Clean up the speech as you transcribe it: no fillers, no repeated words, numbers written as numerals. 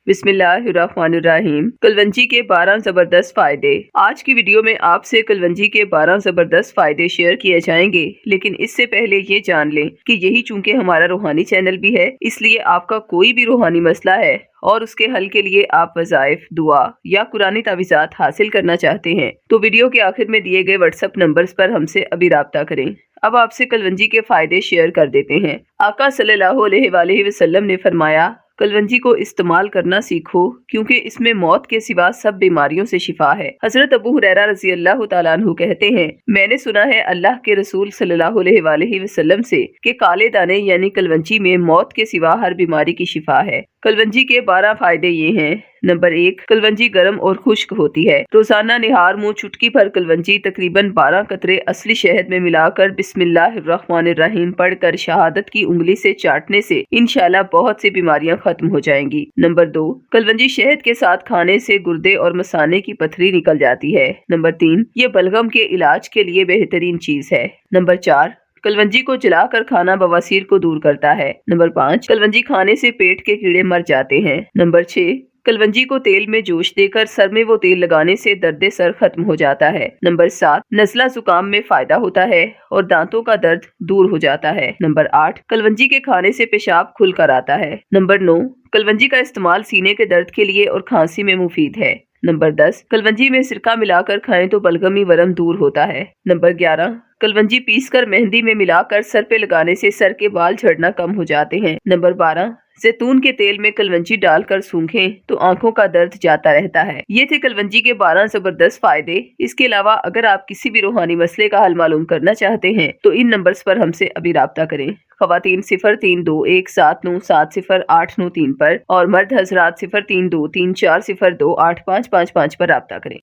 बिस्मिल्लाहिर्रहमानिर्रहीम। कलवंजी के 12 जबरदस्त फायदे। आज की वीडियो में आपसे कलवंजी के 12 जबरदस्त फायदे शेयर किए जाएंगे, लेकिन इससे पहले ये जान लें कि यही चूंकि हमारा रूहानी चैनल भी है, इसलिए आपका कोई भी रूहानी मसला है और उसके हल के लिए आप वज़ाइफ, दुआ या कुरानी तावीज़ात हासिल करना चाहते हैं तो वीडियो के आखिर में दिए गए व्हाट्सएप नंबर्स पर हमसे अभी राब्ता करें। अब आपसे कलवंजी के फायदे शेयर कर देते हैं। आका सल्लल्लाहु अलैहि वसल्लम ने फरमाया, कलवंजी को इस्तेमाल करना सीखो क्योंकि इसमें मौत के सिवा सब बीमारियों से शिफा है। हजरत अबू हुरैरा रज़ी अल्लाह तआला अन्हु कहते हैं, मैंने सुना है अल्लाह के रसूल सल्लल्लाहु अलैहि वसल्लम से कि काले दाने यानी कलवंजी में मौत के सिवा हर बीमारी की शिफा है। कलवंजी के 12 फायदे ये हैं। नंबर 1, कलवंजी गर्म और खुश्क होती है। रोजाना निहार मुंह चुटकी भर कलवंजी तकरीबन 12 कतरे असली शहद में मिलाकर बिस्मिल्लाहिर्रहमानिर्रहीम पढ़कर शहादत की उंगली से चाटने से इंशाल्लाह बहुत सी बीमारियां खत्म हो जाएंगी। नंबर 2, कलवंजी शहद के साथ खाने से गुर्दे और मसाने की पथरी निकल जाती है। नंबर 3, ये बलगम के इलाज के लिए बेहतरीन चीज है। नंबर 4, कलवंजी को जलाकर खाना बवासीर को दूर करता है। नंबर 5, कलवंजी खाने से पेट के कीड़े मर जाते हैं। नंबर 6, कलवंजी को तेल में जोश देकर सर में वो तेल लगाने से दर्द सर खत्म हो जाता है। नंबर 7, नज़ला जुकाम में फायदा होता है और दांतों का दर्द दूर हो जाता है। नंबर 8, कलवंजी के खाने से पेशाब खुल कर आता है। नंबर 9, कलवंजी का इस्तेमाल सीने के दर्द के लिए और खांसी में मुफीद है। नंबर 10, कलवंजी में सिरका मिलाकर खाएं तो बलगमी वरम दूर होता है। नंबर 11, कलवंजी पीसकर मेहंदी में मिलाकर सर पे लगाने से सर के बाल झड़ना कम हो जाते हैं। नंबर 12, जैतून के तेल में कलवंजी डालकर सूंघें तो आंखों का दर्द जाता रहता है। ये थे कलवंजी के 12 जबरदस्त फायदे। इसके अलावा अगर आप किसी भी रूहानी मसले का हल मालूम करना चाहते हैं तो इन नंबर्स पर हमसे अभी राब्ता करें। खवातीन 032170708593 पर और मर्द हजरात 0323402855 पर राब्ता करें।